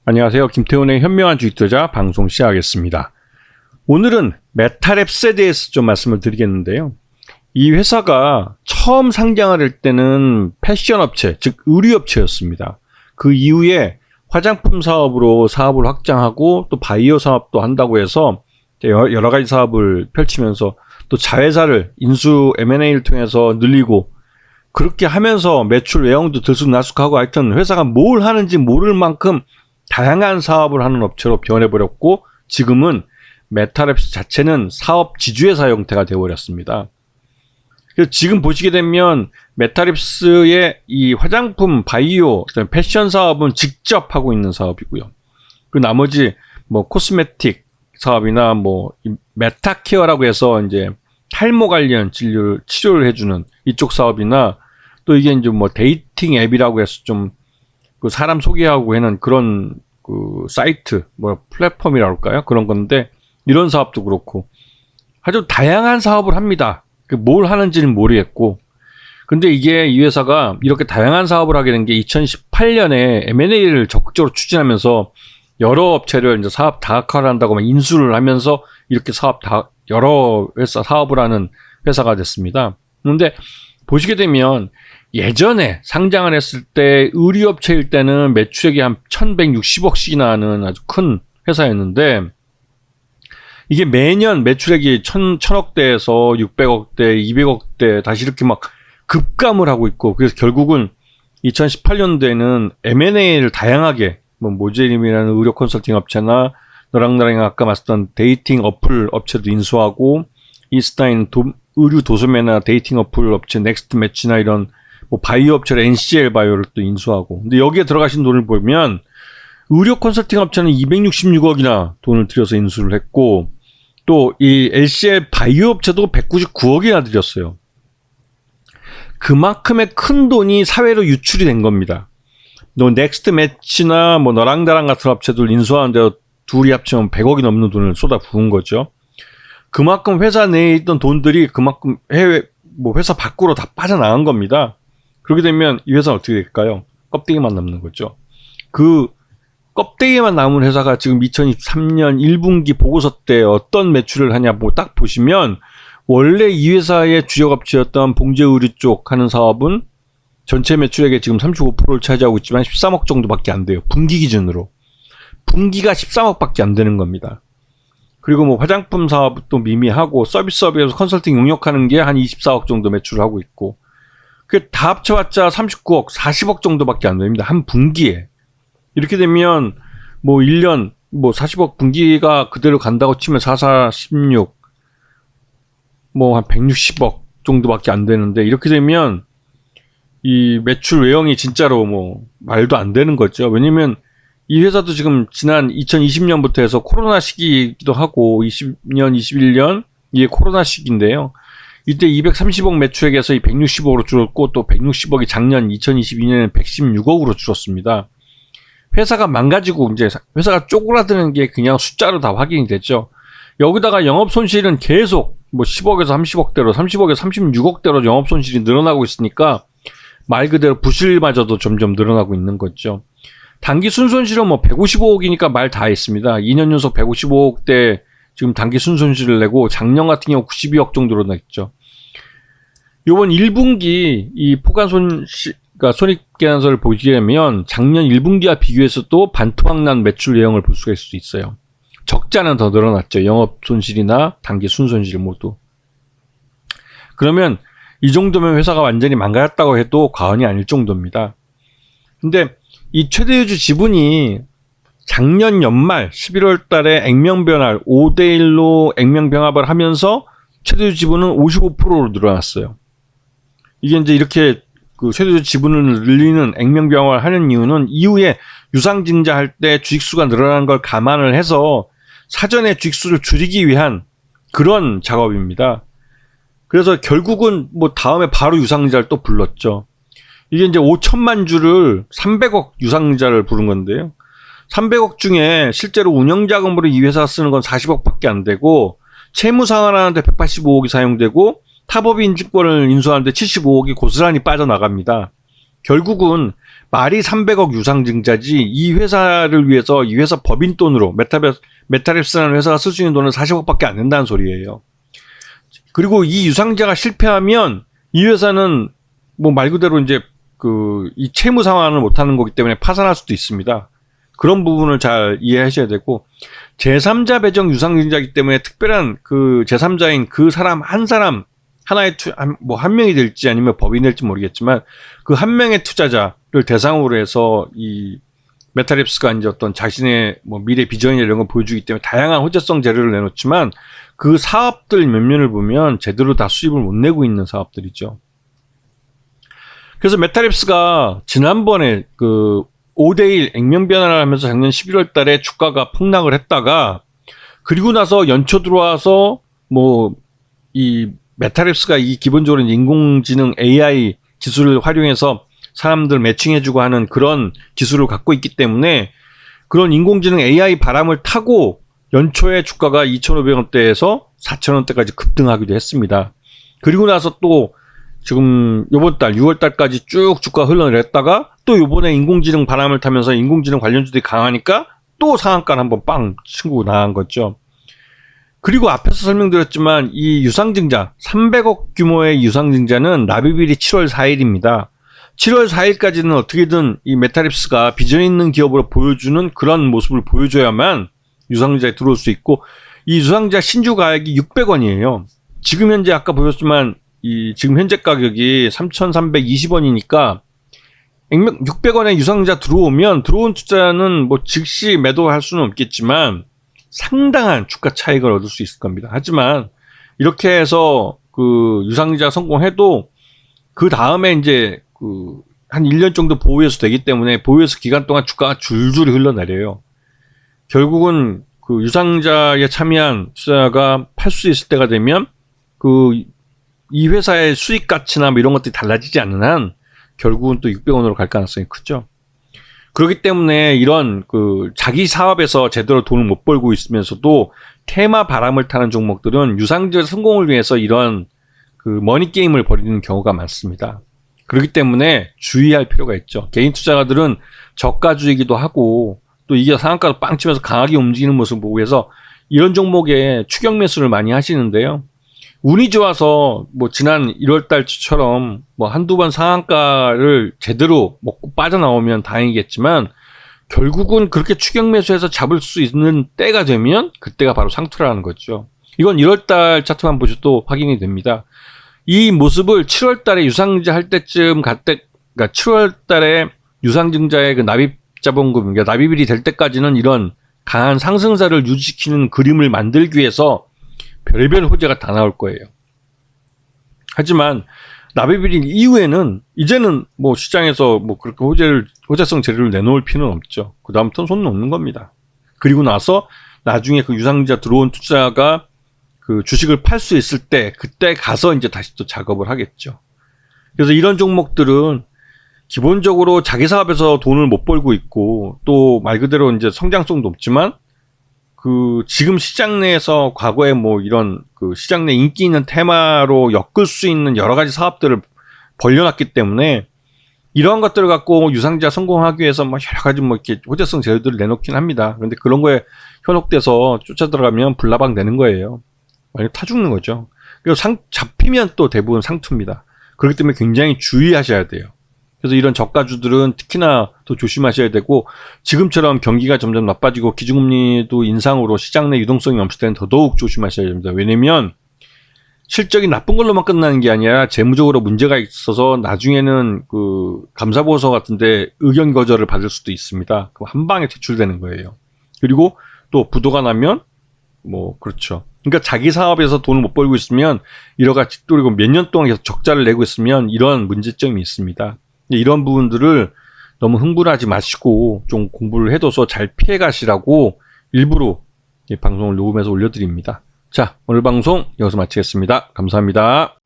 안녕하세요. 김태훈의 현명한 주식투자 방송 시작하겠습니다. 오늘은 메타랩스에 대해서 좀 말씀을 드리겠는데요. 이 회사가 처음 상장을 할 때는 패션 업체, 즉 의류업체였습니다. 그 이후에 화장품 사업으로 사업을 확장하고 또 바이오 사업도 한다고 해서 여러 가지 사업을 펼치면서 또 자회사를 인수 M&A를 통해서 늘리고 그렇게 하면서 매출 외형도 들쑥날쑥하고 하여튼 회사가 뭘 하는지 모를 만큼 다양한 사업을 하는 업체로 변해버렸고 지금은 메타랩스 자체는 사업 지주회사 형태가 되어버렸습니다. 그래서 지금 보시게 되면 메타랩스의 이 화장품, 바이오, 패션 사업은 직접 하고 있는 사업이고요. 그 나머지 뭐 코스메틱 사업이나 뭐 메타케어라고 해서 이제 탈모 관련 치료를 해주는 이쪽 사업이나 또 이게 이제 뭐 데이팅 앱이라고 해서 좀 그 사람 소개하고 하는 그런 그 사이트, 뭐 플랫폼이라고 할까요? 그런 건데 이런 사업도 그렇고 아주 다양한 사업을 합니다. 뭘 하는지는 모르겠고 근데 이게 이 회사가 이렇게 다양한 사업을 하게 된 게 2018년에 M&A를 적극적으로 추진하면서 여러 업체를 이제 사업 다각화를 한다고 막 인수를 하면서 이렇게 여러 회사 사업을 하는 회사가 됐습니다. 그런데 보시게 되면 예전에 상장을 했을 때 의류업체일 때는 매출액이 한 1160억씩이나 하는 아주 큰 회사였는데 이게 매년 매출액이 1000억대에서 600억대, 200억대 다시 이렇게 막 급감을 하고 있고 그래서 결국은 2018년도에는 M&A를 다양하게 뭐 모제림이라는 의료 컨설팅 업체나 너랑나랑 아까 말했던 데이팅 어플 업체도 인수하고 이스타인 의류 도소매나 데이팅 어플 업체 넥스트 매치나 이런 뭐 바이오 업체로 NCL 바이오를 또 인수하고 근데 여기에 들어가신 돈을 보면 의료 컨설팅 업체는 266억이나 돈을 들여서 인수를 했고 또 이 LCL 바이오 업체도 199억이나 들였어요. 그만큼의 큰 돈이 사회로 유출이 된 겁니다. 너 넥스트 매치나 뭐 너랑 나랑 같은 업체들 인수하는데 둘이 합치면 100억이 넘는 돈을 쏟아 부은 거죠. 그만큼 회사 내에 있던 돈들이 그만큼 회사 밖으로 다 빠져나간 겁니다. 그렇게 되면 이 회사는 어떻게 될까요? 껍데기만 남는 거죠. 그 껍데기만 남은 회사가 지금 2023년 1분기 보고서 때 어떤 매출을 하냐 딱 보시면 원래 이 회사의 주력업체였던 봉제의류 쪽 하는 사업은 전체 매출액의 지금 35%를 차지하고 있지만 13억 정도밖에 안 돼요. 분기 기준으로. 분기가 13억밖에 안 되는 겁니다. 그리고 뭐 화장품 사업도 미미하고 서비스업에서 컨설팅 용역하는 게 한 24억 정도 매출을 하고 있고 그 다 합쳐봤자 39억, 40억 정도밖에 안 됩니다. 한 분기에. 이렇게 되면 뭐 1년 뭐 40억 분기가 그대로 간다고 치면 16 뭐 한 160억 정도밖에 안 되는데 이렇게 되면 이 매출 외형이 진짜로 뭐 말도 안 되는 거죠. 왜냐면 이 회사도 지금 지난 2020년부터 해서 코로나 시기이기도 하고 20년, 21년 이게 코로나 시기인데요. 이때 230억 매출액에서 이 160억으로 줄었고 또 160억이 작년 2022년에 116억으로 줄었습니다. 회사가 망가지고 이제 회사가 쪼그라드는 게 그냥 숫자로 다 확인이 됐죠. 여기다가 영업 손실은 계속 뭐 10억에서 30억대로 30억에서 36억대로 영업 손실이 늘어나고 있으니까 말 그대로 부실마저도 점점 늘어나고 있는 거죠. 단기 순손실은 뭐 155억이니까 말 다 했습니다. 2년 연속 155억대 지금 단기 순손실을 내고 작년 같은 경우 92억 정도로 냈죠. 요번 1분기 이 포괄 그러니까 손익계산서를 보시게 되면 작년 1분기와 비교해서도 반토막난 매출 내용을 볼 수가 있을 수 있어요. 적자는 더 늘어났죠. 영업 손실이나 단기 순손실 모두. 그러면 이 정도면 회사가 완전히 망가졌다고 해도 과언이 아닐 정도입니다. 근데 이 최대주주 지분이 작년 연말 11월 달에 액면변합 5대1로 액면병합을 하면서 최대주주 지분은 55%로 늘어났어요. 이게 이제 이렇게 그 최대주주 지분을 늘리는 액면병합을 하는 이유는 이후에 유상증자할 때 주식수가 늘어나는 걸 감안을 해서 사전에 주식수를 줄이기 위한 그런 작업입니다. 그래서 결국은 뭐 다음에 바로 유상증자를 또 불렀죠. 이게 이제 5천만 주를 300억 유상증자를 부른 건데요. 300억 중에 실제로 운영자금으로 이 회사가 쓰는 건 40억밖에 안 되고 채무 상환하는데 185억이 사용되고 타법인 인증권을 인수하는데 75억이 고스란히 빠져나갑니다. 결국은 말이 300억 유상증자지 이 회사를 위해서 이 회사 법인 돈으로 메타랩스라는 회사가 쓸 수 있는 돈은 40억밖에 안 된다는 소리예요. 그리고 이 유상증자가 실패하면 이 회사는 뭐 말 그대로 이제 이 채무 상환을 못하는 거기 때문에 파산할 수도 있습니다. 그런 부분을 잘 이해하셔야 되고, 제3자 배정 유상증자이기 때문에 특별한 그 제3자인 그 사람 한 사람 하나의 뭐 한 명이 될지 아니면 법인이 될지 모르겠지만 그 한 명의 투자자를 대상으로 해서 이 메타랩스가 이제 어떤 자신의 뭐 미래 비전이나 이런 걸 보여주기 때문에 다양한 호재성 재료를 내놓지만 그 사업들 몇 면을 보면 제대로 다 수입을 못 내고 있는 사업들이죠. 그래서 메타랩스가 지난번에 그 5대1 액면 변화를 하면서 작년 11월 달에 주가가 폭락을 했다가, 그리고 나서 연초 들어와서 뭐 이 메타랩스가 이 기본적으로 인공지능 AI 기술을 활용해서 사람들 매칭해주고 하는 그런 기술을 갖고 있기 때문에 그런 인공지능 AI 바람을 타고 연초에 주가가 2,500원대에서 4,000원대까지 급등하기도 했습니다. 그리고 나서 또 지금 요번 달 6월 달까지 쭉 주가 흘러내렸다가 또 요번에 인공지능 바람을 타면서 인공지능 관련주들이 강하니까 또 상한가를 한번 빵 치고 나간 거죠. 그리고 앞에서 설명드렸지만 이 유상증자 300억 규모의 유상증자는 납입일이 7월 4일입니다. 7월 4일까지는 어떻게든 이 메타랩스가 비전 있는 기업으로 보여주는 그런 모습을 보여줘야만 유상증자에 들어올 수 있고, 이 유상증자 신주 가격이 600원이에요. 지금 현재 아까 보셨지만 지금 현재 가격이 3,320원이니까 600원에 유상증자 들어오면 들어온 투자는 뭐 즉시 매도할 수는 없겠지만 상당한 주가 차익을 얻을 수 있을 겁니다. 하지만 이렇게 해서 그 유상증자 성공해도 그 다음에 이제 한 1년 정도 보유해서 되기 때문에 보유해서 기간 동안 주가가 줄줄이 흘러내려요. 결국은 그 유상증자에 참여한 투자가 팔 수 있을 때가 되면 이 회사의 수익 가치나 뭐 이런 것들이 달라지지 않는 한 결국은 또 600원으로 갈 가능성이 크죠. 그렇기 때문에 이런 자기 사업에서 제대로 돈을 못 벌고 있으면서도 테마 바람을 타는 종목들은 유상증자 성공을 위해서 이런 머니 게임을 벌이는 경우가 많습니다. 그렇기 때문에 주의할 필요가 있죠. 개인 투자가들은 저가주의기도 하고 또 이게 상한가로 빵 치면서 강하게 움직이는 모습을 보고 해서 이런 종목에 추격 매수를 많이 하시는데요. 운이 좋아서 뭐 지난 1월 달처럼 뭐 한두 번 상한가를 제대로 먹고 빠져나오면 다행이겠지만 결국은 그렇게 추격 매수해서 잡을 수 있는 때가 되면 그때가 바로 상투라는 거죠. 이건 1월 달 차트만 보셔도 확인이 됩니다. 이 모습을 7월 달에 유상증자 할 때쯤 그러니까 7월 달에 유상증자의 그 납입 자본금, 그러니까 납입일이 될 때까지는 이런 강한 상승세를 유지시키는 그림을 만들기 위해서 별의별 호재가 다 나올 거예요. 하지만 납입일 이후에는 이제는 뭐 시장에서 뭐 그렇게 호재성 재료를 내놓을 필요는 없죠. 그 다음부터는 손 놓는 겁니다. 그리고 나서 나중에 그 유상증자 들어온 투자가 그 주식을 팔 수 있을 때 그때 가서 이제 다시 또 작업을 하겠죠. 그래서 이런 종목들은 기본적으로 자기 사업에서 돈을 못 벌고 있고 또 말 그대로 이제 성장성도 없지만 지금 시장 내에서 과거에 뭐 이런 시장 내 인기 있는 테마로 엮을 수 있는 여러 가지 사업들을 벌려놨기 때문에 이러한 것들을 갖고 유상증자 성공하기 위해서 뭐 여러 가지 뭐 이렇게 호재성 재료들을 내놓긴 합니다. 그런데 그런 거에 현혹돼서 쫓아 들어가면 불나방 되는 거예요. 완전 타 죽는 거죠. 그리고 잡히면 또 대부분 상투입니다. 그렇기 때문에 굉장히 주의하셔야 돼요. 그래서 이런 저가주들은 특히나 더 조심하셔야 되고, 지금처럼 경기가 점점 나빠지고 기준금리도 인상으로 시장 내 유동성이 없을 때는 더더욱 조심하셔야 됩니다. 왜냐면 실적이 나쁜 걸로만 끝나는 게 아니라 재무적으로 문제가 있어서 나중에는 감사보고서 같은데 의견 거절을 받을 수도 있습니다. 그럼 한 방에 퇴출되는 거예요. 그리고 또 부도가 나면 뭐 그렇죠. 그러니까 자기 사업에서 돈을 못 벌고 있으면 이러같이 그리고 몇 년 동안 계속 적자를 내고 있으면 이런 문제점이 있습니다. 이런 부분들을 너무 흥분하지 마시고 좀 공부를 해둬서 잘 피해 가시라고 일부러 이 방송을 녹음해서 올려드립니다. 자, 오늘 방송 여기서 마치겠습니다. 감사합니다.